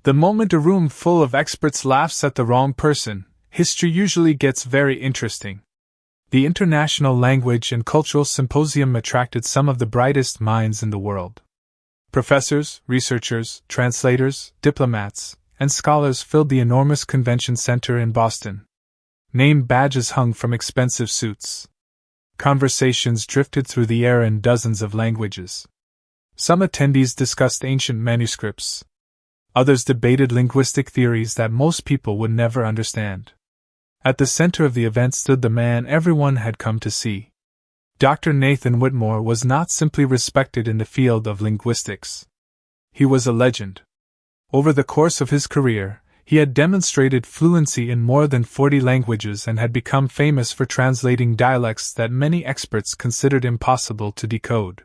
The moment a room full of experts laughs at the wrong person, history usually gets very interesting. The International Language and Cultural Symposium attracted some of the brightest minds in the world. Professors, researchers, translators, diplomats, and scholars filled the enormous convention center in Boston. Name badges hung from expensive suits. Conversations drifted through the air in dozens of languages. Some attendees discussed ancient manuscripts. Others debated linguistic theories that most people would never understand. At the center of the event stood the man everyone had come to see. Dr. Nathan Whitmore was not simply respected in the field of linguistics. He was a legend. Over the course of his career, he had demonstrated fluency in more than 40 languages and had become famous for translating dialects that many experts considered impossible to decode.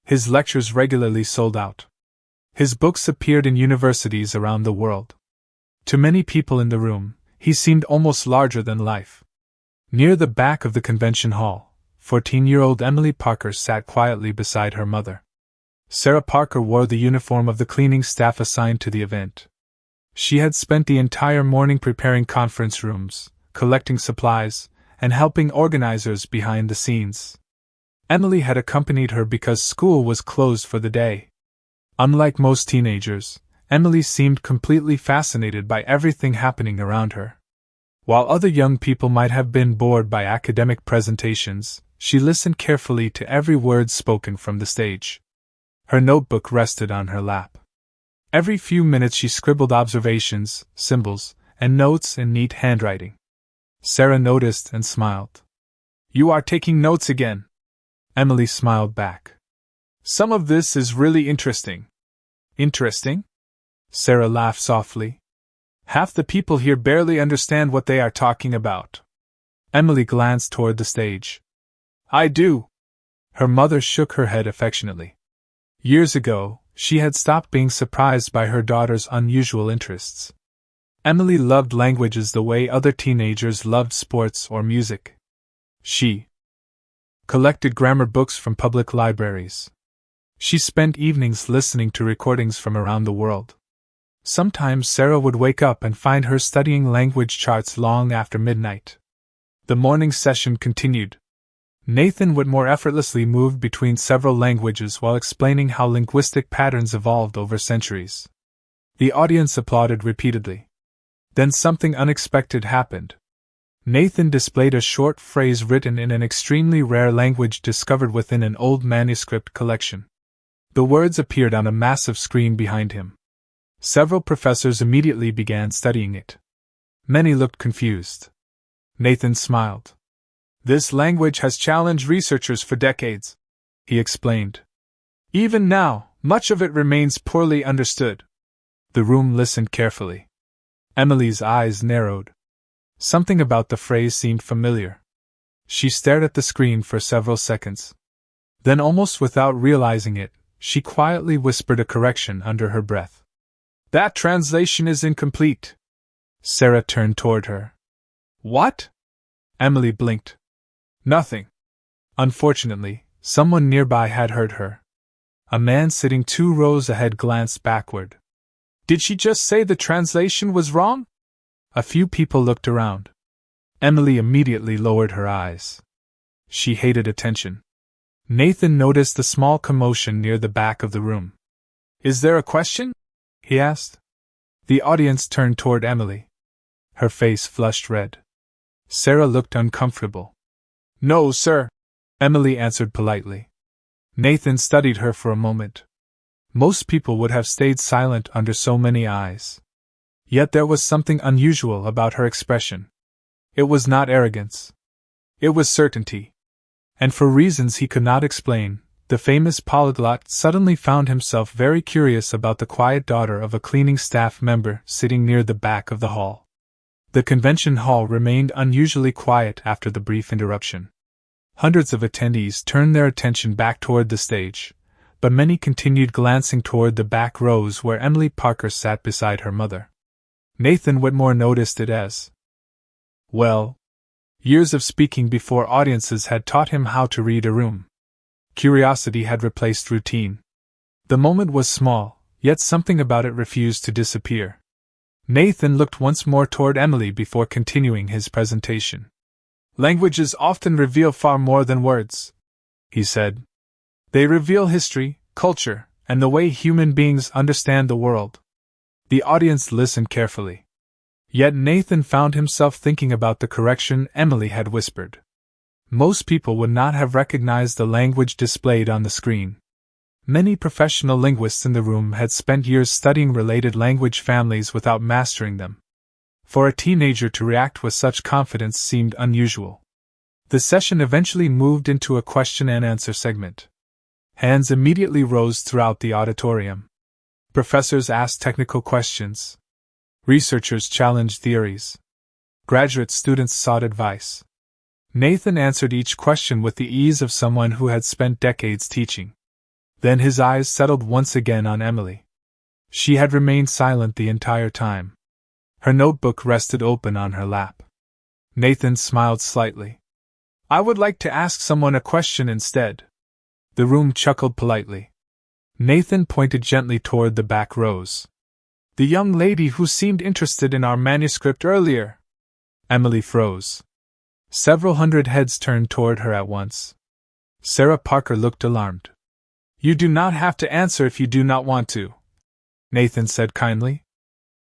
His lectures regularly sold out. His books appeared in universities around the world. To many people in the room, he seemed almost larger than life. Near the back of the convention hall, 14-year-old Emily Parker sat quietly beside her mother. Sarah Parker wore the uniform of the cleaning staff assigned to the event. She had spent the entire morning preparing conference rooms, collecting supplies, and helping organizers behind the scenes. Emily had accompanied her because school was closed for the day. Unlike most teenagers, Emily seemed completely fascinated by everything happening around her. While other young people might have been bored by academic presentations, she listened carefully to every word spoken from the stage. Her notebook rested on her lap. Every few minutes she scribbled observations, symbols, and notes in neat handwriting. Sarah noticed and smiled. "You are taking notes again." Emily smiled back. "Some of this is really interesting." "Interesting?" Sarah laughed softly. "Half the people here barely understand what they are talking about." Emily glanced toward the stage. "I do." Her mother shook her head affectionately. Years ago, she had stopped being surprised by her daughter's unusual interests. Emily loved languages the way other teenagers loved sports or music. She collected grammar books from public libraries. She spent evenings listening to recordings from around the world. Sometimes Sarah would wake up and find her studying language charts long after midnight. The morning session continued. Nathan Whitmore effortlessly moved between several languages while explaining how linguistic patterns evolved over centuries. The audience applauded repeatedly. Then something unexpected happened. Nathan displayed a short phrase written in an extremely rare language discovered within an old manuscript collection. The words appeared on a massive screen behind him. Several professors immediately began studying it. Many looked confused. Nathan smiled. "This language has challenged researchers for decades," he explained. "Even now, much of it remains poorly understood." The room listened carefully. Emily's eyes narrowed. Something about the phrase seemed familiar. She stared at the screen for several seconds. Then, almost without realizing it, she quietly whispered a correction under her breath. "That translation is incomplete." Sarah turned toward her. "What?" Emily blinked. "Nothing." Unfortunately, someone nearby had heard her. A man sitting 2 rows ahead glanced backward. "Did she just say the translation was wrong?" A few people looked around. Emily immediately lowered her eyes. She hated attention. Nathan noticed a small commotion near the back of the room. "Is there a question?" he asked. The audience turned toward Emily. Her face flushed red. Sarah looked uncomfortable. "No, sir," Emily answered politely. Nathan studied her for a moment. Most people would have stayed silent under so many eyes. Yet there was something unusual about her expression. It was not arrogance. It was certainty. And for reasons he could not explain, the famous polyglot suddenly found himself very curious about the quiet daughter of a cleaning staff member sitting near the back of the hall. The convention hall remained unusually quiet after the brief interruption. Hundreds of attendees turned their attention back toward the stage, but many continued glancing toward the back rows where Emily Parker sat beside her mother. Nathan Whitmore noticed it as well. Years of speaking before audiences had taught him how to read a room. Curiosity had replaced routine. The moment was small, Yet something about it refused to disappear. Nathan looked once more toward Emily before continuing his presentation. Languages often reveal far more than words, he said. They reveal history, culture, and the way human beings understand the world. The audience listened carefully. Yet Nathan found himself thinking about the correction Emily had whispered. Most people would not have recognized the language displayed on the screen. Many professional linguists in the room had spent years studying related language families without mastering them. For a teenager to react with such confidence seemed unusual. The session eventually moved into a question and answer segment. Hands immediately rose throughout the auditorium. Professors asked technical questions. Researchers challenged theories. Graduate students sought advice. Nathan answered each question with the ease of someone who had spent decades teaching. Then his eyes settled once again on Emily. She had remained silent the entire time. Her notebook rested open on her lap. Nathan smiled slightly. "I would like to ask someone a question instead." The room chuckled politely. Nathan pointed gently toward the back rows. "The young lady who seemed interested in our manuscript earlier." Emily froze. Several hundred heads turned toward her at once. Sarah Parker looked alarmed. "You do not have to answer if you do not want to," Nathan said kindly.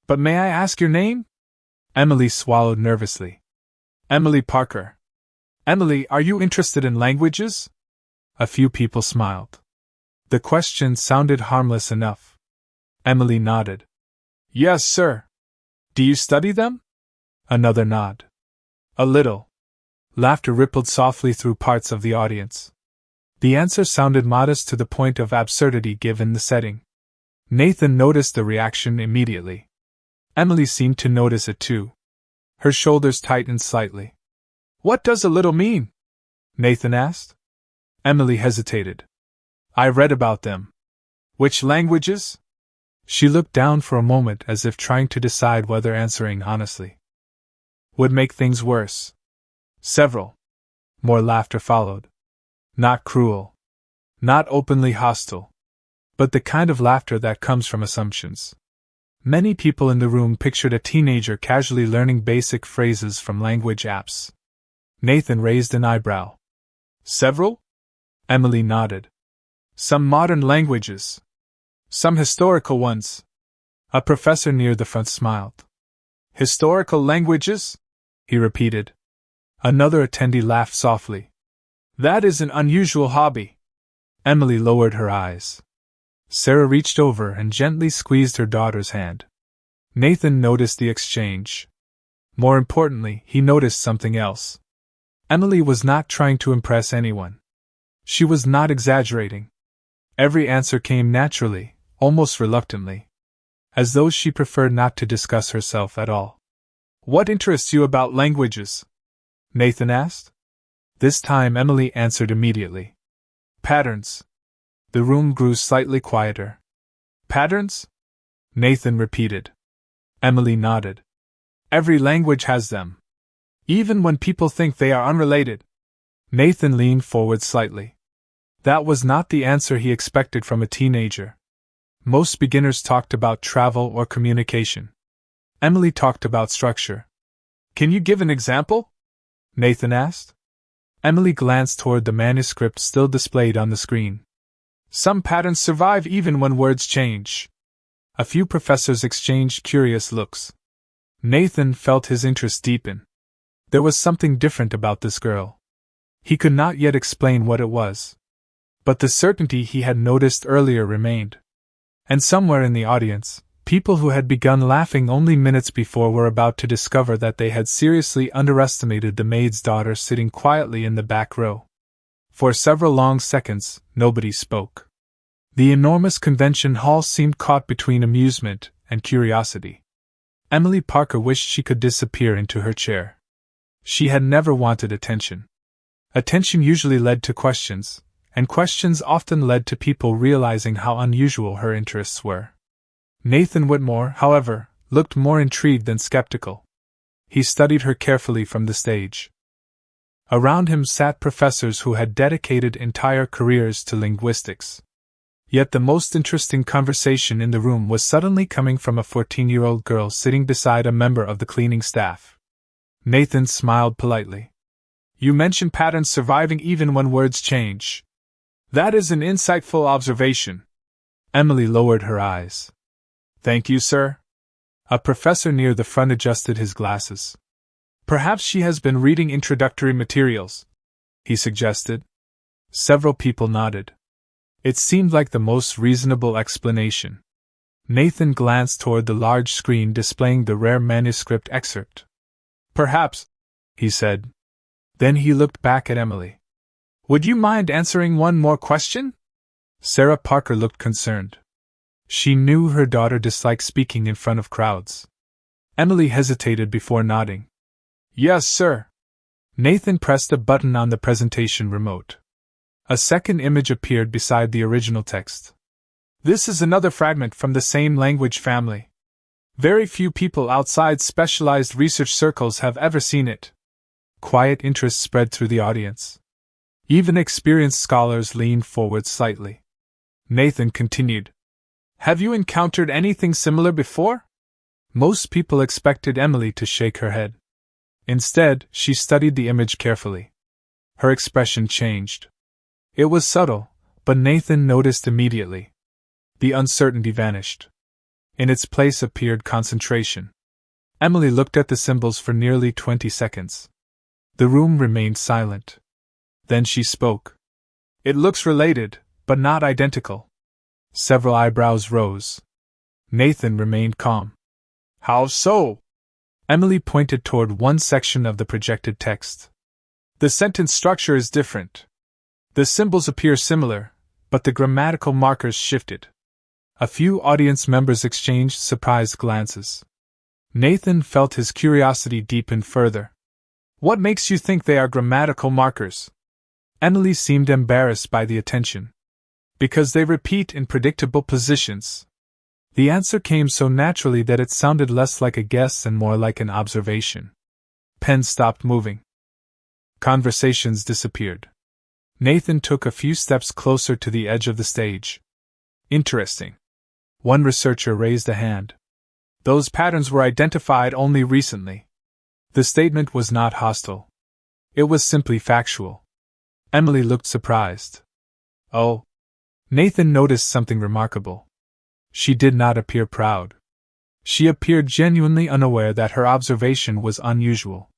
"But may I ask your name?" Emily swallowed nervously. "Emily Parker." "Emily, are you interested in languages?" A few people smiled. The question sounded harmless enough. Emily nodded. "Yes, sir." "Do you study them?" Another nod. "A little." Laughter rippled softly through parts of the audience. The answer sounded modest to the point of absurdity given the setting. Nathan noticed the reaction immediately. Emily seemed to notice it too. Her shoulders tightened slightly. "What does a little mean?" Nathan asked. Emily hesitated. "I read about them." "Which languages?" She looked down for a moment as if trying to decide whether answering honestly would make things worse. "Several." More laughter followed. Not cruel. Not openly hostile. But the kind of laughter that comes from assumptions. Many people in the room pictured a teenager casually learning basic phrases from language apps. Nathan raised an eyebrow. "Several?" Emily nodded. "Some modern languages. Some historical ones." A professor near the front smiled. "Historical languages?" he repeated. Another attendee laughed softly. "That is an unusual hobby." Emily lowered her eyes. Sarah reached over and gently squeezed her daughter's hand. Nathan noticed the exchange. More importantly, he noticed something else. Emily was not trying to impress anyone. She was not exaggerating. Every answer came naturally, almost reluctantly. As though she preferred not to discuss herself at all. "What interests you about languages?" Nathan asked. This time Emily answered immediately. "Patterns." The room grew slightly quieter. "Patterns?" Nathan repeated. Emily nodded. "Every language has them. Even when people think they are unrelated." Nathan leaned forward slightly. That was not the answer he expected from a teenager. Most beginners talked about travel or communication. Emily talked about structure. "Can you give an example?" Nathan asked. Emily glanced toward the manuscript still displayed on the screen. "Some patterns survive even when words change." A few professors exchanged curious looks. Nathan felt his interest deepen. There was something different about this girl. He could not yet explain what it was. But the certainty he had noticed earlier remained. And somewhere in the audience, people who had begun laughing only minutes before were about to discover that they had seriously underestimated the maid's daughter sitting quietly in the back row. For several long seconds, nobody spoke. The enormous convention hall seemed caught between amusement and curiosity. Emily Parker wished she could disappear into her chair. She had never wanted attention. Attention usually led to questions, and questions often led to people realizing how unusual her interests were. Nathan Whitmore, however, looked more intrigued than skeptical. He studied her carefully from the stage. Around him sat professors who had dedicated entire careers to linguistics. Yet the most interesting conversation in the room was suddenly coming from a 14-year-old girl sitting beside a member of the cleaning staff. Nathan smiled politely. You mentioned patterns surviving even when words change. That is an insightful observation. Emily lowered her eyes. Thank you, sir. A professor near the front adjusted his glasses. Perhaps she has been reading introductory materials, he suggested. Several people nodded. It seemed like the most reasonable explanation. Nathan glanced toward the large screen displaying the rare manuscript excerpt. Perhaps, he said. Then he looked back at Emily. Would you mind answering one more question? Sarah Parker looked concerned. She knew her daughter disliked speaking in front of crowds. Emily hesitated before nodding. Yes, sir. Nathan pressed a button on the presentation remote. A second image appeared beside the original text. This is another fragment from the same language family. Very few people outside specialized research circles have ever seen it. Quiet interest spread through the audience. Even experienced scholars leaned forward slightly. Nathan continued. Have you encountered anything similar before? Most people expected Emily to shake her head. Instead, she studied the image carefully. Her expression changed. It was subtle, but Nathan noticed immediately. The uncertainty vanished. In its place appeared concentration. Emily looked at the symbols for nearly 20 seconds. The room remained silent. Then she spoke. It looks related, but not identical. Several eyebrows rose. Nathan remained calm. How so? Emily pointed toward one section of the projected text. The sentence structure is different. The symbols appear similar, but the grammatical markers shifted. A few audience members exchanged surprised glances. Nathan felt his curiosity deepen further. What makes you think they are grammatical markers? Emily seemed embarrassed by the attention. Because they repeat in predictable positions. The answer came so naturally that it sounded less like a guess and more like an observation. Pen stopped moving. Conversations disappeared. Nathan took a few steps closer to the edge of the stage. Interesting. One researcher raised a hand. Those patterns were identified only recently. The statement was not hostile. It was simply factual. Emily looked surprised. Oh. Nathan noticed something remarkable. She did not appear proud. She appeared genuinely unaware that her observation was unusual.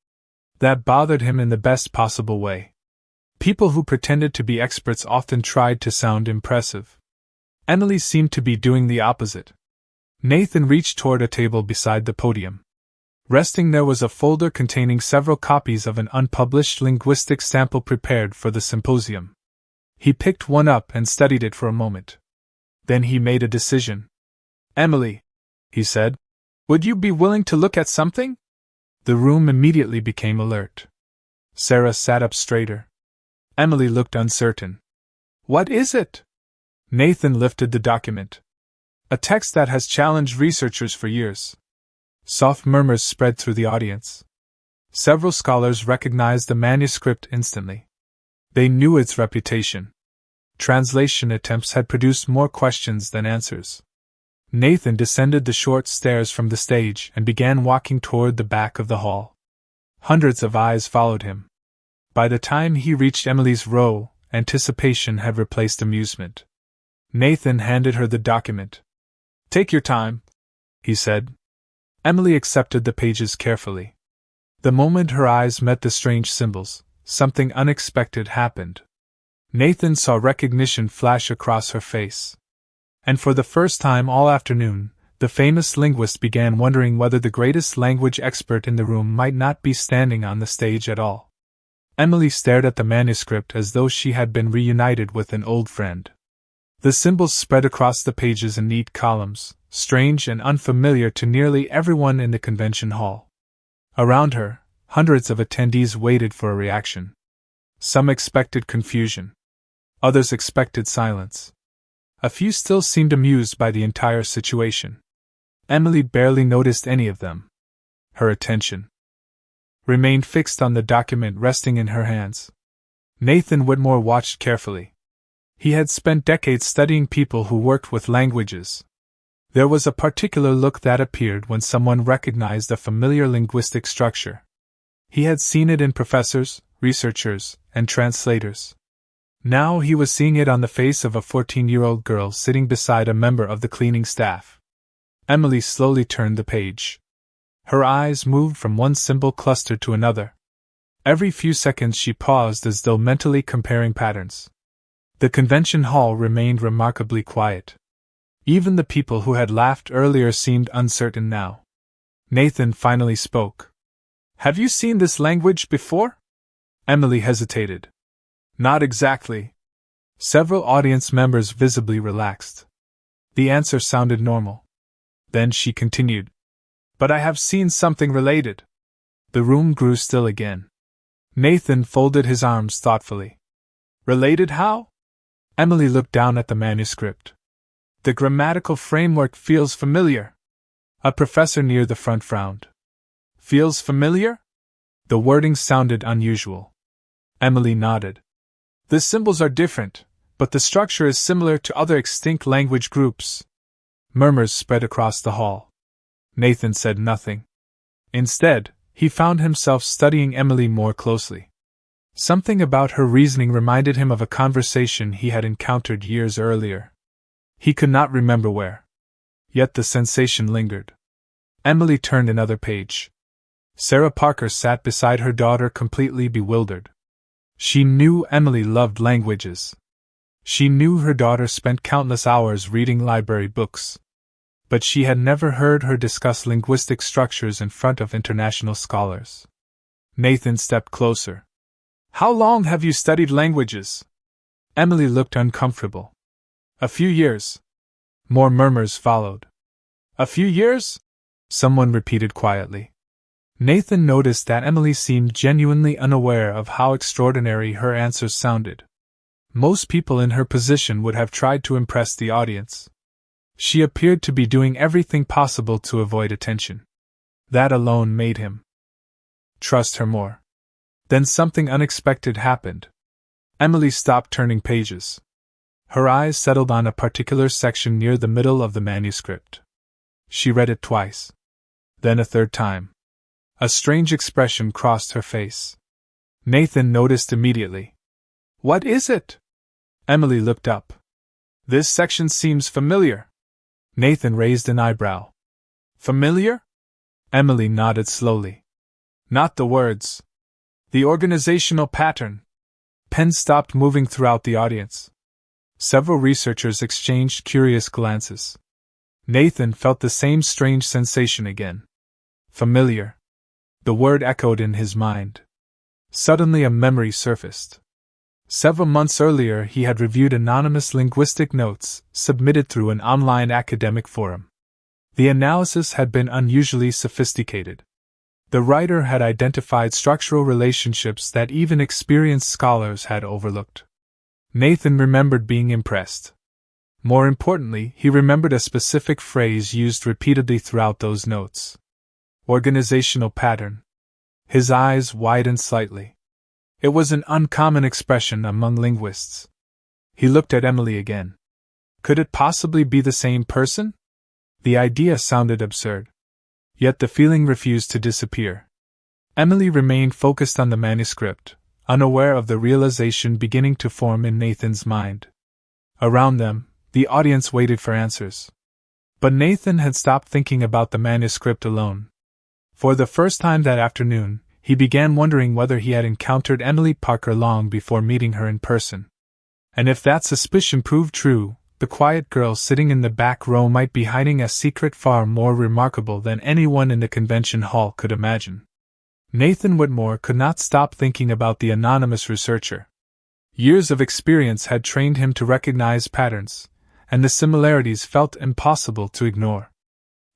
That bothered him in the best possible way. People who pretended to be experts often tried to sound impressive. Emily seemed to be doing the opposite. Nathan reached toward a table beside the podium. Resting there was a folder containing several copies of an unpublished linguistics sample prepared for the symposium. He picked one up and studied it for a moment. Then he made a decision. Emily, he said, would you be willing to look at something? The room immediately became alert. Sarah sat up straighter. Emily looked uncertain. What is it? Nathan lifted the document. A text that has challenged researchers for years. Soft murmurs spread through the audience. Several scholars recognized the manuscript instantly. They knew its reputation. Translation attempts had produced more questions than answers. Nathan descended the short stairs from the stage and began walking toward the back of the hall. Hundreds of eyes followed him. By the time he reached Emily's row, anticipation had replaced amusement. Nathan handed her the document. Take your time, he said. Emily accepted the pages carefully. The moment her eyes met the strange symbols, something unexpected happened. Nathan saw recognition flash across her face. And for the first time all afternoon, the famous linguist began wondering whether the greatest language expert in the room might not be standing on the stage at all. Emily stared at the manuscript as though she had been reunited with an old friend. The symbols spread across the pages in neat columns, strange and unfamiliar to nearly everyone in the convention hall. Around her, hundreds of attendees waited for a reaction. Some expected confusion. Others expected silence. A few still seemed amused by the entire situation. Emily barely noticed any of them. Her attention remained fixed on the document resting in her hands. Nathan Whitmore watched carefully. He had spent decades studying people who worked with languages. There was a particular look that appeared when someone recognized a familiar linguistic structure. He had seen it in professors, researchers, and translators. Now he was seeing it on the face of a 14-year-old girl sitting beside a member of the cleaning staff. Emily slowly turned the page. Her eyes moved from one symbol cluster to another. Every few seconds she paused as though mentally comparing patterns. The convention hall remained remarkably quiet. Even the people who had laughed earlier seemed uncertain now. Nathan finally spoke. "Have you seen this language before?" Emily hesitated. "Not exactly." Several audience members visibly relaxed. The answer sounded normal. Then she continued. "But I have seen something related." The room grew still again. Nathan folded his arms thoughtfully. "Related how?" Emily looked down at the manuscript. "The grammatical framework feels familiar." A professor near the front frowned. "Feels familiar?" The wording sounded unusual. Emily nodded. "The symbols are different, but the structure is similar to other extinct language groups." Murmurs spread across the hall. Nathan said nothing. Instead, he found himself studying Emily more closely. Something about her reasoning reminded him of a conversation he had encountered years earlier. He could not remember where. Yet the sensation lingered. Emily turned another page. Sarah Parker sat beside her daughter, completely bewildered. She knew Emily loved languages. She knew her daughter spent countless hours reading library books. But she had never heard her discuss linguistic structures in front of international scholars. Nathan stepped closer. "How long have you studied languages?" Emily looked uncomfortable. "A few years." More murmurs followed. "A few years?" someone repeated quietly. Nathan noticed that Emily seemed genuinely unaware of how extraordinary her answers sounded. Most people in her position would have tried to impress the audience. She appeared to be doing everything possible to avoid attention. That alone made him trust her more. Then something unexpected happened. Emily stopped turning pages. Her eyes settled on a particular section near the middle of the manuscript. She read it twice. Then a third time. A strange expression crossed her face. Nathan noticed immediately. "What is it?" Emily looked up. "This section seems familiar." Nathan raised an eyebrow. "Familiar?" Emily nodded slowly. "Not the words. The organizational pattern." Pens stopped moving throughout the audience. Several researchers exchanged curious glances. Nathan felt the same strange sensation again. Familiar. The word echoed in his mind. Suddenly a memory surfaced. Several months earlier he had reviewed anonymous linguistic notes submitted through an online academic forum. The analysis had been unusually sophisticated. The writer had identified structural relationships that even experienced scholars had overlooked. Nathan remembered being impressed. More importantly, he remembered a specific phrase used repeatedly throughout those notes. Organizational pattern. His eyes widened slightly. It was an uncommon expression among linguists. He looked at Emily again. Could it possibly be the same person? The idea sounded absurd. Yet the feeling refused to disappear. Emily remained focused on the manuscript, unaware of the realization beginning to form in Nathan's mind. Around them, the audience waited for answers. But Nathan had stopped thinking about the manuscript alone. For the first time that afternoon, he began wondering whether he had encountered Emily Parker long before meeting her in person. And if that suspicion proved true, the quiet girl sitting in the back row might be hiding a secret far more remarkable than anyone in the convention hall could imagine. Nathan Whitmore could not stop thinking about the anonymous researcher. Years of experience had trained him to recognize patterns, and the similarities felt impossible to ignore.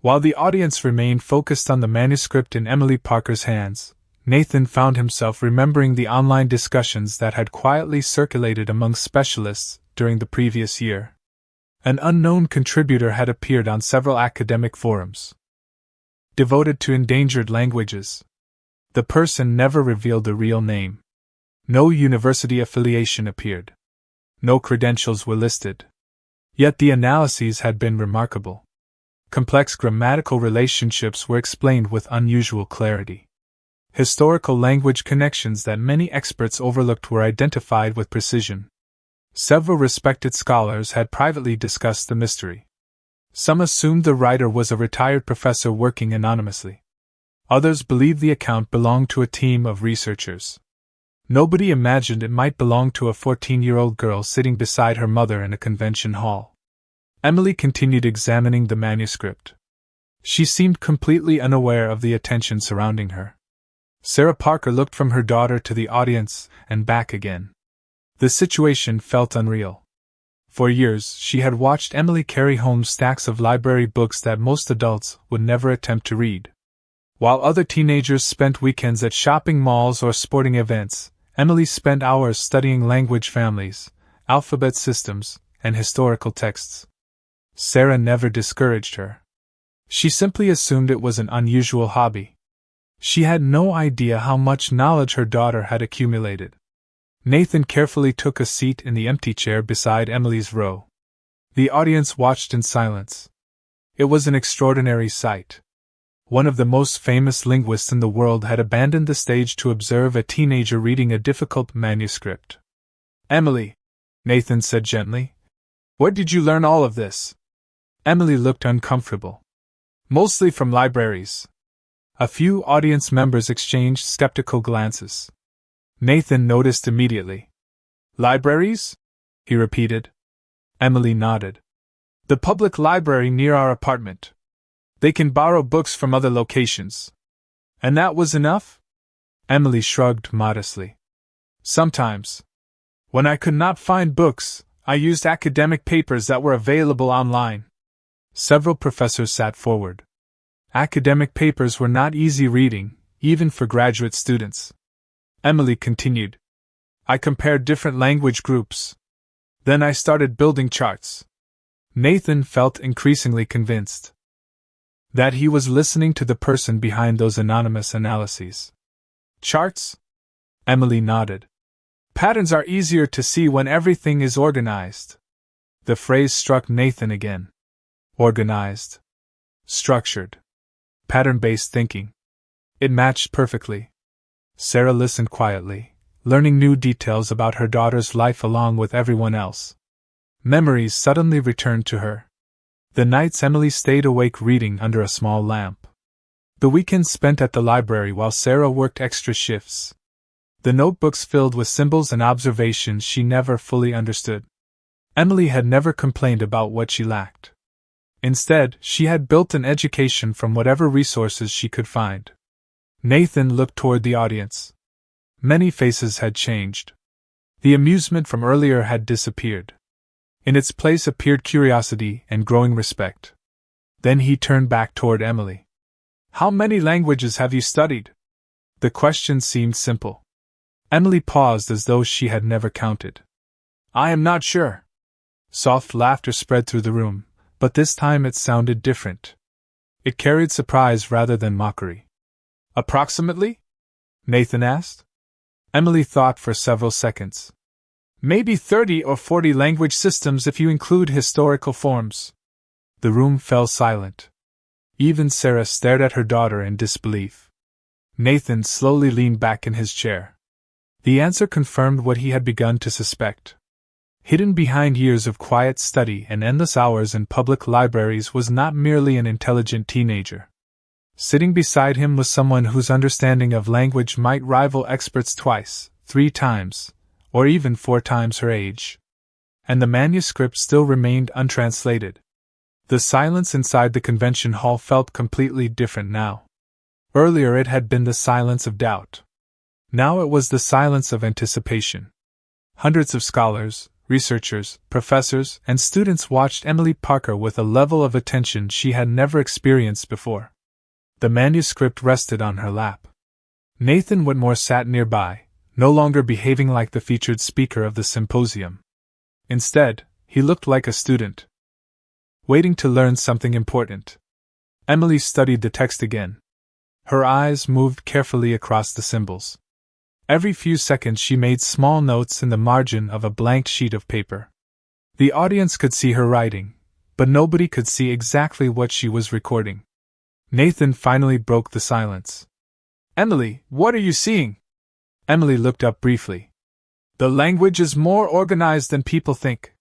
While the audience remained focused on the manuscript in Emily Parker's hands, Nathan found himself remembering the online discussions that had quietly circulated among specialists during the previous year. An unknown contributor had appeared on several academic forums devoted to endangered languages. The person never revealed the real name. No university affiliation appeared. No credentials were listed. Yet the analyses had been remarkable. Complex grammatical relationships were explained with unusual clarity. Historical language connections that many experts overlooked were identified with precision. Several respected scholars had privately discussed the mystery. Some assumed the writer was a retired professor working anonymously. Others believed the account belonged to a team of researchers. Nobody imagined it might belong to a 14-year-old girl sitting beside her mother in a convention hall. Emily continued examining the manuscript. She seemed completely unaware of the attention surrounding her. Sarah Parker looked from her daughter to the audience and back again. The situation felt unreal. For years, she had watched Emily carry home stacks of library books that most adults would never attempt to read. While other teenagers spent weekends at shopping malls or sporting events, Emily spent hours studying language families, alphabet systems, and historical texts. Sarah never discouraged her. She simply assumed it was an unusual hobby. She had no idea how much knowledge her daughter had accumulated. Nathan carefully took a seat in the empty chair beside Emily's row. The audience watched in silence. It was an extraordinary sight. One of the most famous linguists in the world had abandoned the stage to observe a teenager reading a difficult manuscript. "Emily," Nathan said gently, "where did you learn all of this?" Emily looked uncomfortable. "Mostly from libraries." A few audience members exchanged skeptical glances. Nathan noticed immediately. "Libraries?" he repeated. Emily nodded. "The public library near our apartment. They can borrow books from other locations." "And that was enough?" Emily shrugged modestly. "Sometimes. When I could not find books, I used academic papers that were available online." Several professors sat forward. Academic papers were not easy reading, even for graduate students. Emily continued. "I compared different language groups. Then I started building charts." Nathan felt increasingly convinced that he was listening to the person behind those anonymous analyses. "Charts?" Emily nodded. "Patterns are easier to see when everything is organized." The phrase struck Nathan again. Organized. Structured. Pattern-based thinking. It matched perfectly. Sarah listened quietly, learning new details about her daughter's life along with everyone else. Memories suddenly returned to her. The nights Emily stayed awake reading under a small lamp. The weekends spent at the library while Sarah worked extra shifts. The notebooks filled with symbols and observations she never fully understood. Emily had never complained about what she lacked. Instead, she had built an education from whatever resources she could find. Nathan looked toward the audience. Many faces had changed. The amusement from earlier had disappeared. In its place appeared curiosity and growing respect. Then he turned back toward Emily. "How many languages have you studied?" The question seemed simple. Emily paused as though she had never counted. "I am not sure." Soft laughter spread through the room, but this time it sounded different. It carried surprise rather than mockery. "Approximately?" Nathan asked. Emily thought for several seconds. "Maybe 30 or 40 language systems if you include historical forms." The room fell silent. Even Sarah stared at her daughter in disbelief. Nathan slowly leaned back in his chair. The answer confirmed what he had begun to suspect. Hidden behind years of quiet study and endless hours in public libraries was not merely an intelligent teenager. Sitting beside him was someone whose understanding of language might rival experts twice, 3 times, or even 4 times her age. And the manuscript still remained untranslated. The silence inside the convention hall felt completely different now. Earlier it had been the silence of doubt. Now it was the silence of anticipation. Hundreds of scholars, researchers, professors, and students watched Emily Parker with a level of attention she had never experienced before. The manuscript rested on her lap. Nathan Whitmore sat nearby, no longer behaving like the featured speaker of the symposium. Instead, he looked like a student, waiting to learn something important. Emily studied the text again. Her eyes moved carefully across the symbols. Every few seconds she made small notes in the margin of a blank sheet of paper. The audience could see her writing, but nobody could see exactly what she was recording. Nathan finally broke the silence. "Emily, what are you seeing?" Emily looked up briefly. "The language is more organized than people think."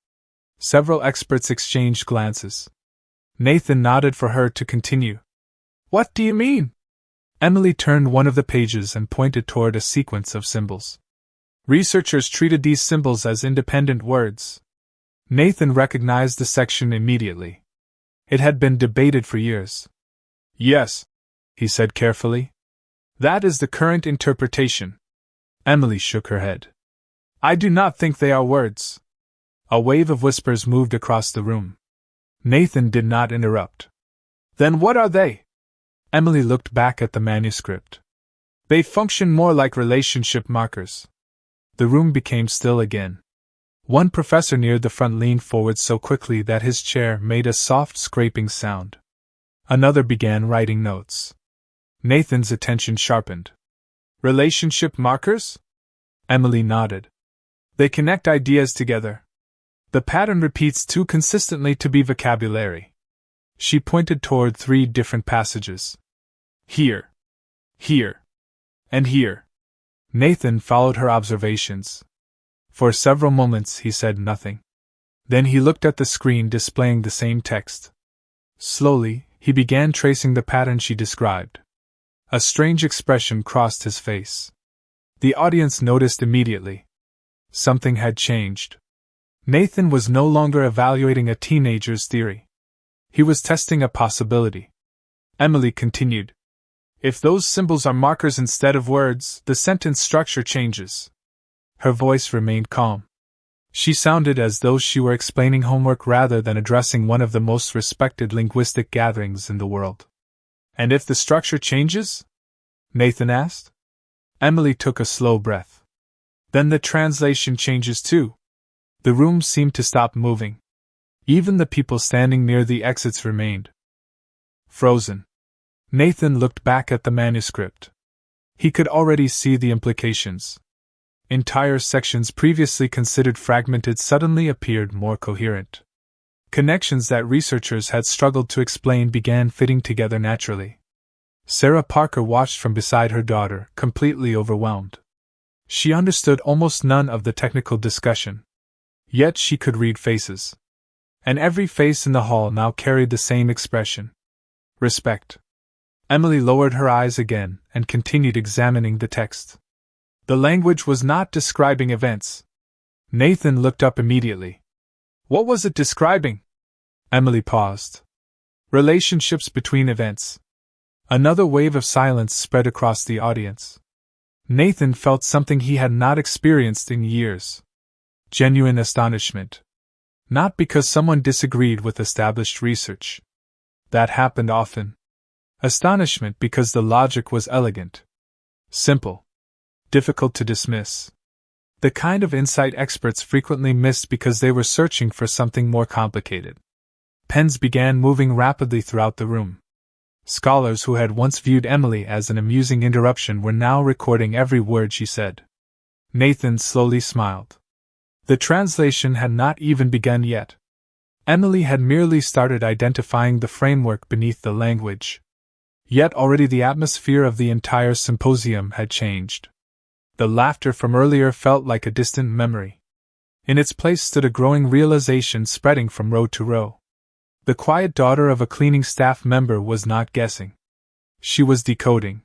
Several experts exchanged glances. Nathan nodded for her to continue. "What do you mean?" Emily turned one of the pages and pointed toward a sequence of symbols. "Researchers treated these symbols as independent words." Nathan recognized the section immediately. It had been debated for years. "Yes," he said carefully. "That is the current interpretation." Emily shook her head. "I do not think they are words." A wave of whispers moved across the room. Nathan did not interrupt. "Then what are they?" Emily looked back at the manuscript. "They function more like relationship markers." The room became still again. One professor near the front leaned forward so quickly that his chair made a soft scraping sound. Another began writing notes. Nathan's attention sharpened. "Relationship markers?" Emily nodded. "They connect ideas together. The pattern repeats too consistently to be vocabulary." She pointed toward 3 different passages. "Here, here, and here." Nathan followed her observations. For several moments he said nothing. Then he looked at the screen displaying the same text. Slowly, he began tracing the pattern she described. A strange expression crossed his face. The audience noticed immediately. Something had changed. Nathan was no longer evaluating a teenager's theory. He was testing a possibility. Emily continued. "If those symbols are markers instead of words, the sentence structure changes." Her voice remained calm. She sounded as though she were explaining homework rather than addressing one of the most respected linguistic gatherings in the world. "And if the structure changes?" Nathan asked. Emily took a slow breath. "Then the translation changes too." The room seemed to stop moving. Even the people standing near the exits remained frozen. Nathan looked back at the manuscript. He could already see the implications. Entire sections previously considered fragmented suddenly appeared more coherent. Connections that researchers had struggled to explain began fitting together naturally. Sarah Parker watched from beside her daughter, completely overwhelmed. She understood almost none of the technical discussion. Yet she could read faces. And every face in the hall now carried the same expression. Respect. Emily lowered her eyes again and continued examining the text. The language was not describing events. Nathan looked up immediately. "What was it describing?" Emily paused. "Relationships between events." Another wave of silence spread across the audience. Nathan felt something he had not experienced in years. Genuine astonishment. Not because someone disagreed with established research. That happened often. Astonishment because the logic was elegant. Simple. Difficult to dismiss. The kind of insight experts frequently missed because they were searching for something more complicated. Pens began moving rapidly throughout the room. Scholars who had once viewed Emily as an amusing interruption were now recording every word she said. Nathan slowly smiled. The translation had not even begun yet. Emily had merely started identifying the framework beneath the language. Yet already the atmosphere of the entire symposium had changed. The laughter from earlier felt like a distant memory. In its place stood a growing realization spreading from row to row. The quiet daughter of a cleaning staff member was not guessing. She was decoding.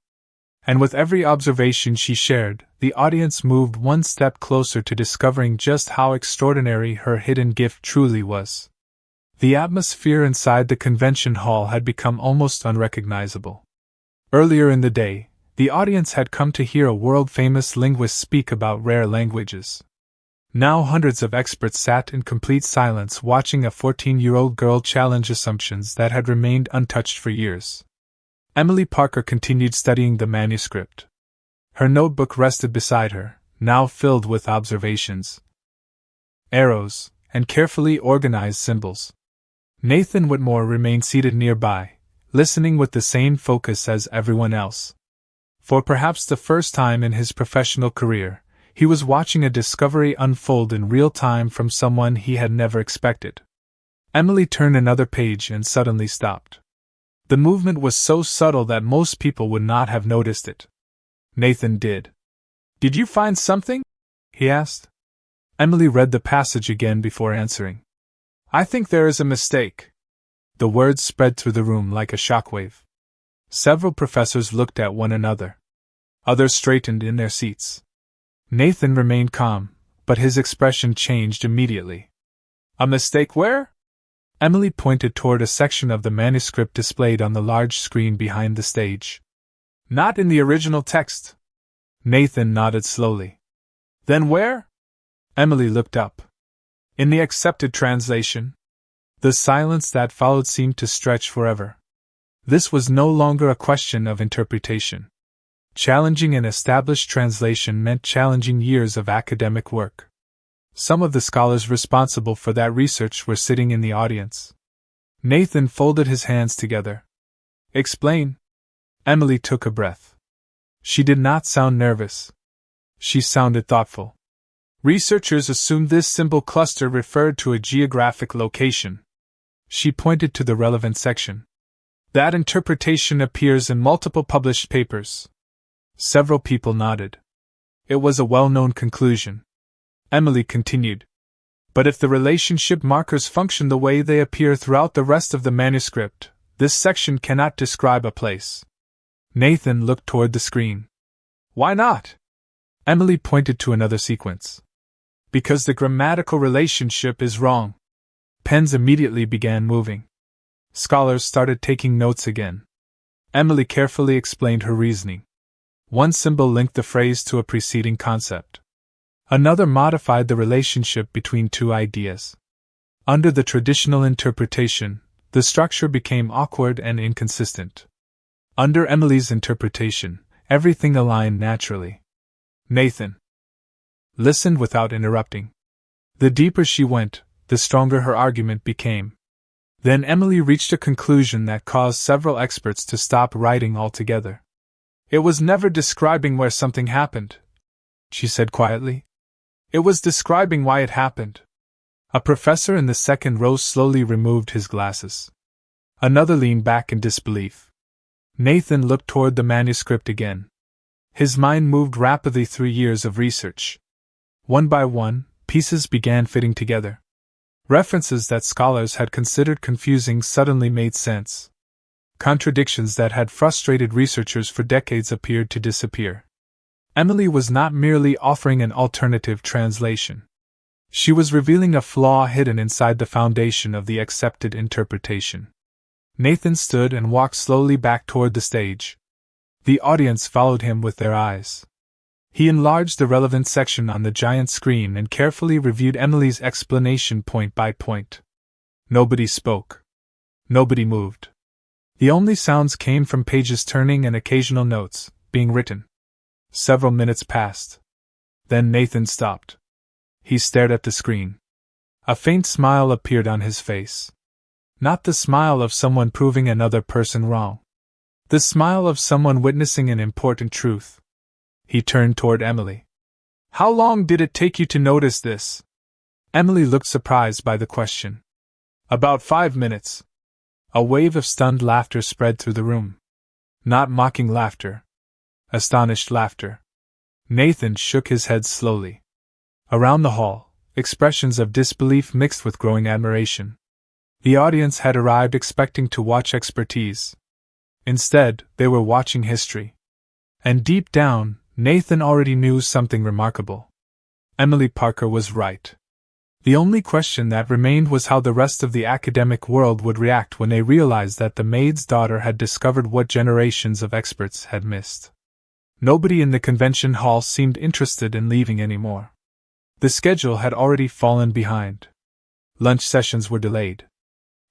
And with every observation she shared, the audience moved one step closer to discovering just how extraordinary her hidden gift truly was. The atmosphere inside the convention hall had become almost unrecognizable. Earlier in the day, the audience had come to hear a world-famous linguist speak about rare languages. Now hundreds of experts sat in complete silence watching a 14-year-old girl challenge assumptions that had remained untouched for years. Emily Parker continued studying the manuscript. Her notebook rested beside her, now filled with observations, arrows, and carefully organized symbols. Nathan Whitmore remained seated nearby, listening with the same focus as everyone else. For perhaps the first time in his professional career, he was watching a discovery unfold in real time from someone he had never expected. Emily turned another page and suddenly stopped. The movement was so subtle that most people would not have noticed it. Nathan did. "Did you find something?" he asked. Emily read the passage again before answering. "I think there is a mistake." The words spread through the room like a shockwave. Several professors looked at one another. Others straightened in their seats. Nathan remained calm, but his expression changed immediately. "A mistake where?" Emily pointed toward a section of the manuscript displayed on the large screen behind the stage. "Not in the original text." Nathan nodded slowly. "Then where?" Emily looked up. "In the accepted translation." The silence that followed seemed to stretch forever. This was no longer a question of interpretation. Challenging an established translation meant challenging years of academic work. Some of the scholars responsible for that research were sitting in the audience. Nathan folded his hands together. "Explain." Emily took a breath. She did not sound nervous. She sounded thoughtful. "Researchers assumed this symbol cluster referred to a geographic location." She pointed to the relevant section. "That interpretation appears in multiple published papers." Several people nodded. It was a well-known conclusion. Emily continued. "But if the relationship markers function the way they appear throughout the rest of the manuscript, this section cannot describe a place." Nathan looked toward the screen. "Why not?" Emily pointed to another sequence. "Because the grammatical relationship is wrong." Pens immediately began moving. Scholars started taking notes again. Emily carefully explained her reasoning. One symbol linked the phrase to a preceding concept. Another modified the relationship between two ideas. Under the traditional interpretation, the structure became awkward and inconsistent. Under Emily's interpretation, everything aligned naturally. Nathan listened without interrupting. The deeper she went, the stronger her argument became. Then Emily reached a conclusion that caused several experts to stop writing altogether. "It was never describing where something happened," she said quietly. "It was describing why it happened." A professor in the second row slowly removed his glasses. Another leaned back in disbelief. Nathan looked toward the manuscript again. His mind moved rapidly through years of research. One by one, pieces began fitting together. References that scholars had considered confusing suddenly made sense. Contradictions that had frustrated researchers for decades appeared to disappear. Emily was not merely offering an alternative translation. She was revealing a flaw hidden inside the foundation of the accepted interpretation. Nathan stood and walked slowly back toward the stage. The audience followed him with their eyes. He enlarged the relevant section on the giant screen and carefully reviewed Emily's explanation point by point. Nobody spoke. Nobody moved. The only sounds came from pages turning and occasional notes being written. Several minutes passed. Then Nathan stopped. He stared at the screen. A faint smile appeared on his face. Not the smile of someone proving another person wrong. The smile of someone witnessing an important truth. He turned toward Emily. "How long did it take you to notice this?" Emily looked surprised by the question. "About 5 minutes." A wave of stunned laughter spread through the room. Not mocking laughter. Astonished laughter. Nathan shook his head slowly. Around the hall, expressions of disbelief mixed with growing admiration. The audience had arrived expecting to watch expertise. Instead, they were watching history. And deep down, Nathan already knew something remarkable. Emily Parker was right. The only question that remained was how the rest of the academic world would react when they realized that the maid's daughter had discovered what generations of experts had missed. Nobody in the convention hall seemed interested in leaving anymore. The schedule had already fallen behind. Lunch sessions were delayed.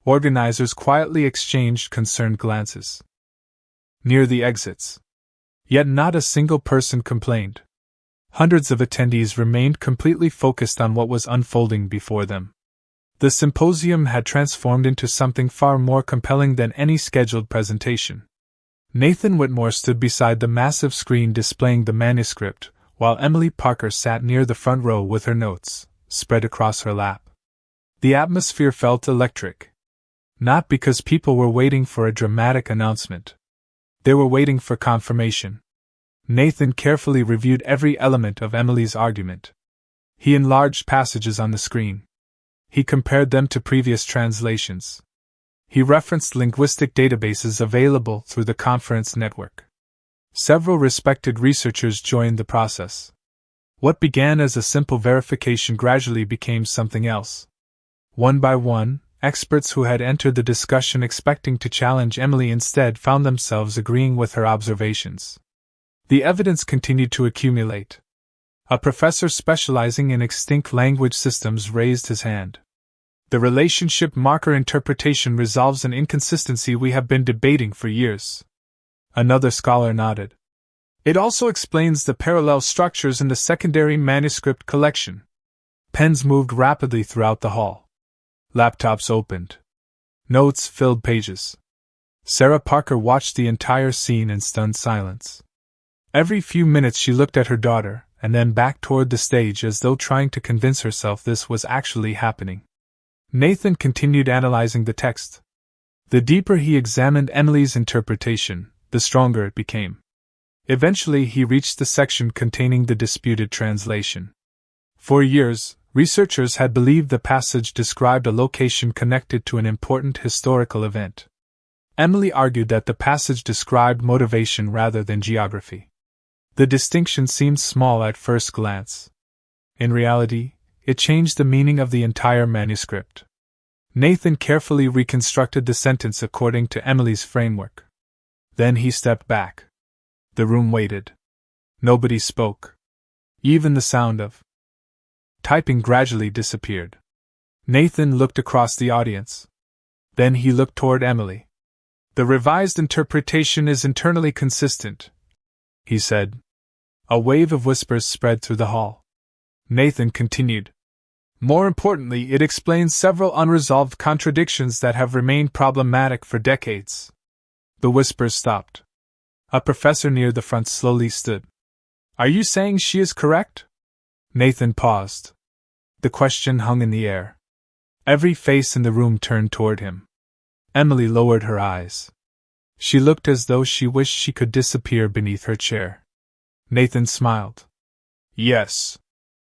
Organizers quietly exchanged concerned glances. Near the exits. Yet not a single person complained. Hundreds of attendees remained completely focused on what was unfolding before them. The symposium had transformed into something far more compelling than any scheduled presentation. Nathan Whitmore stood beside the massive screen displaying the manuscript, while Emily Parker sat near the front row with her notes spread across her lap. The atmosphere felt electric. Not because people were waiting for a dramatic announcement. They were waiting for confirmation. Nathan carefully reviewed every element of Emily's argument. He enlarged passages on the screen. He compared them to previous translations. He referenced linguistic databases available through the conference network. Several respected researchers joined the process. What began as a simple verification gradually became something else. One by one, experts who had entered the discussion expecting to challenge Emily instead found themselves agreeing with her observations. The evidence continued to accumulate. A professor specializing in extinct language systems raised his hand. The relationship marker interpretation resolves an inconsistency we have been debating for years. Another scholar nodded. It also explains the parallel structures in the secondary manuscript collection. Pens moved rapidly throughout the hall. Laptops opened. Notes filled pages. Sarah Parker watched the entire scene in stunned silence. Every few minutes she looked at her daughter, and then back toward the stage as though trying to convince herself this was actually happening. Nathan continued analyzing the text. The deeper he examined Emily's interpretation, the stronger it became. Eventually he reached the section containing the disputed translation. For years, researchers had believed the passage described a location connected to an important historical event. Emily argued that the passage described motivation rather than geography. The distinction seemed small at first glance. In reality, it changed the meaning of the entire manuscript. Nathan carefully reconstructed the sentence according to Emily's framework. Then he stepped back. The room waited. Nobody spoke. Even the sound of typing gradually disappeared. Nathan looked across the audience. Then he looked toward Emily. The revised interpretation is internally consistent, he said. A wave of whispers spread through the hall. Nathan continued. More importantly, it explains several unresolved contradictions that have remained problematic for decades. The whispers stopped. A professor near the front slowly stood. Are you saying she is correct? Nathan paused. The question hung in the air. Every face in the room turned toward him. Emily lowered her eyes. She looked as though she wished she could disappear beneath her chair. Nathan smiled. Yes.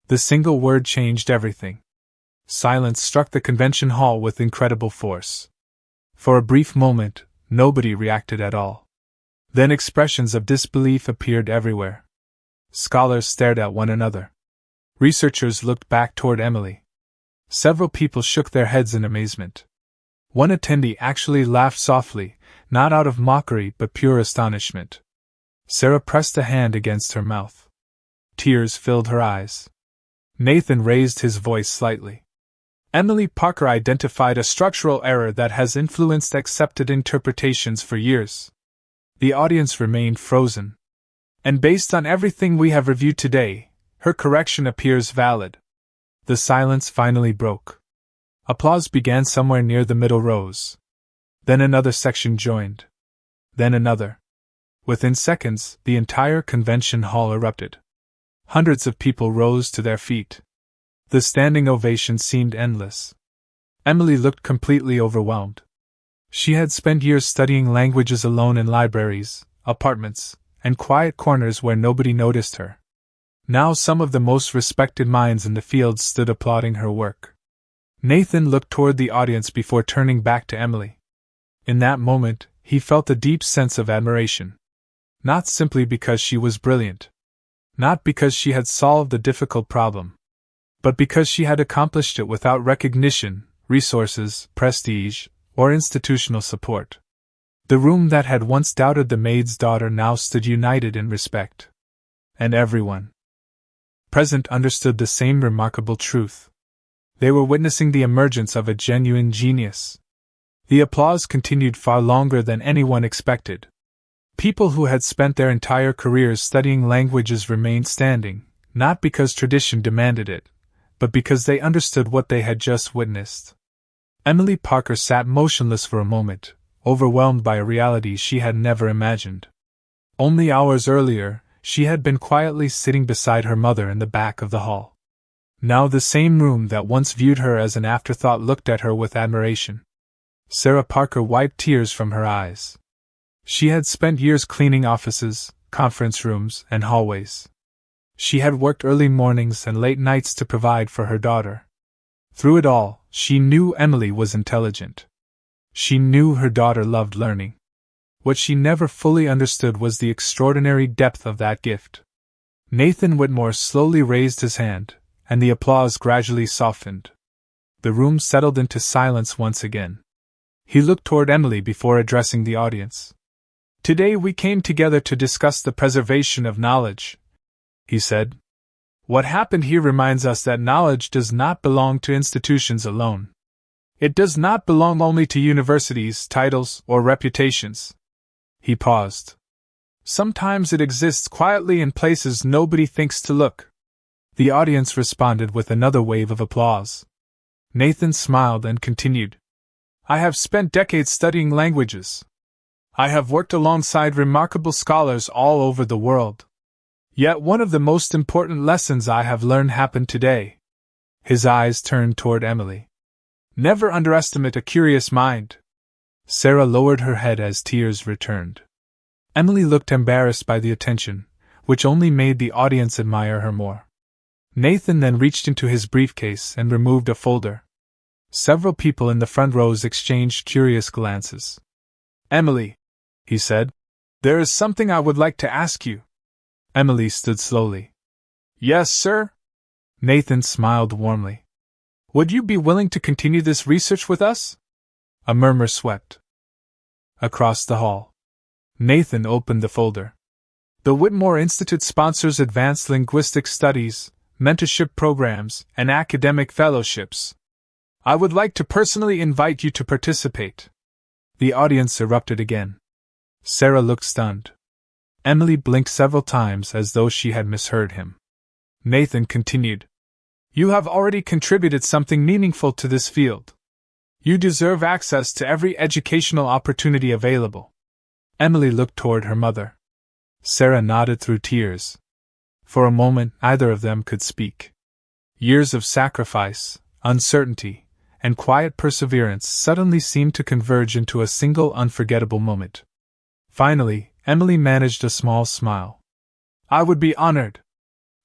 The single word changed everything. Silence struck the convention hall with incredible force. For a brief moment, nobody reacted at all. Then expressions of disbelief appeared everywhere. Scholars stared at one another. Researchers looked back toward Emily. Several people shook their heads in amazement. One attendee actually laughed softly, not out of mockery but pure astonishment. Sarah pressed a hand against her mouth. Tears filled her eyes. Nathan raised his voice slightly. Emily Parker identified a structural error that has influenced accepted interpretations for years. The audience remained frozen. And based on everything we have reviewed today, her correction appears valid. The silence finally broke. Applause began somewhere near the middle rows. Then another section joined. Then another. Within seconds, the entire convention hall erupted. Hundreds of people rose to their feet. The standing ovation seemed endless. Emily looked completely overwhelmed. She had spent years studying languages alone in libraries, apartments, and quiet corners where nobody noticed her. Now some of the most respected minds in the field stood applauding her work. Nathan looked toward the audience before turning back to Emily. In that moment, he felt a deep sense of admiration. Not simply because she was brilliant. Not because she had solved a difficult problem. But because she had accomplished it without recognition, resources, prestige, or institutional support. The room that had once doubted the maid's daughter now stood united in respect. And everyone present understood the same remarkable truth. They were witnessing the emergence of a genuine genius. The applause continued far longer than anyone expected. People who had spent their entire careers studying languages remained standing, not because tradition demanded it, but because they understood what they had just witnessed. Emily Parker sat motionless for a moment, overwhelmed by a reality she had never imagined. Only hours earlier, she had been quietly sitting beside her mother in the back of the hall. Now the same room that once viewed her as an afterthought looked at her with admiration. Sarah Parker wiped tears from her eyes. She had spent years cleaning offices, conference rooms, and hallways. She had worked early mornings and late nights to provide for her daughter. Through it all, she knew Emily was intelligent. She knew her daughter loved learning. What she never fully understood was the extraordinary depth of that gift. Nathan Whitmore slowly raised his hand, and the applause gradually softened. The room settled into silence once again. He looked toward Emily before addressing the audience. "Today we came together to discuss the preservation of knowledge," he said. "What happened here reminds us that knowledge does not belong to institutions alone. It does not belong only to universities, titles, or reputations." He paused. "Sometimes it exists quietly in places nobody thinks to look." The audience responded with another wave of applause. Nathan smiled and continued. "I have spent decades studying languages. I have worked alongside remarkable scholars all over the world. Yet one of the most important lessons I have learned happened today." His eyes turned toward Emily. "Never underestimate a curious mind." Sarah lowered her head as tears returned. Emily looked embarrassed by the attention, which only made the audience admire her more. Nathan then reached into his briefcase and removed a folder. Several people in the front rows exchanged curious glances. "Emily," he said, "there is something I would like to ask you." Emily stood slowly. "Yes, sir?" Nathan smiled warmly. "Would you be willing to continue this research with us?" A murmur swept across the hall. Nathan opened the folder. "The Whitmore Institute sponsors advanced linguistic studies, mentorship programs, and academic fellowships. I would like to personally invite you to participate." The audience erupted again. Sarah looked stunned. Emily blinked several times as though she had misheard him. Nathan continued. "You have already contributed something meaningful to this field. You deserve access to every educational opportunity available." Emily looked toward her mother. Sarah nodded through tears. For a moment, neither of them could speak. Years of sacrifice, uncertainty, and quiet perseverance suddenly seemed to converge into a single unforgettable moment. Finally, Emily managed a small smile. "I would be honored."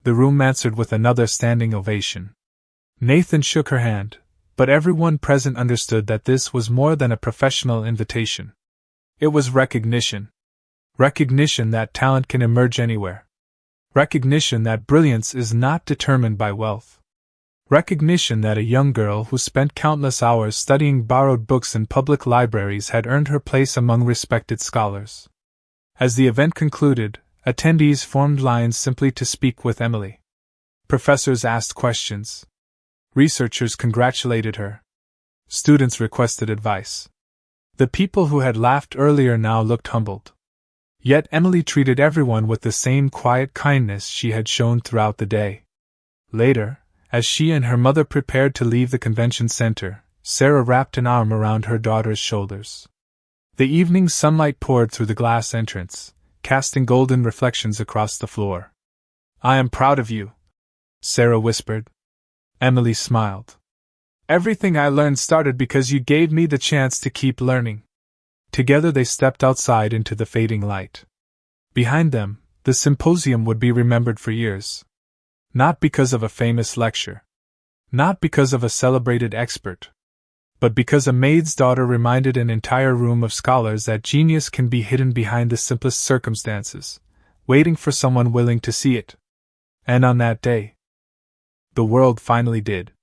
The room answered with another standing ovation. Nathan shook her hand, but everyone present understood that this was more than a professional invitation. It was recognition. Recognition that talent can emerge anywhere. Recognition that brilliance is not determined by wealth. Recognition that a young girl who spent countless hours studying borrowed books in public libraries had earned her place among respected scholars. As the event concluded, attendees formed lines simply to speak with Emily. Professors asked questions. Researchers congratulated her. Students requested advice. The people who had laughed earlier now looked humbled. Yet Emily treated everyone with the same quiet kindness she had shown throughout the day. Later, as she and her mother prepared to leave the convention center, Sarah wrapped an arm around her daughter's shoulders. The evening sunlight poured through the glass entrance, casting golden reflections across the floor. "I am proud of you," Sarah whispered. Emily smiled. "Everything I learned started because you gave me the chance to keep learning." Together they stepped outside into the fading light. Behind them, the symposium would be remembered for years. Not because of a famous lecture. Not because of a celebrated expert. But because a maid's daughter reminded an entire room of scholars that genius can be hidden behind the simplest circumstances, waiting for someone willing to see it. And on that day, the world finally did.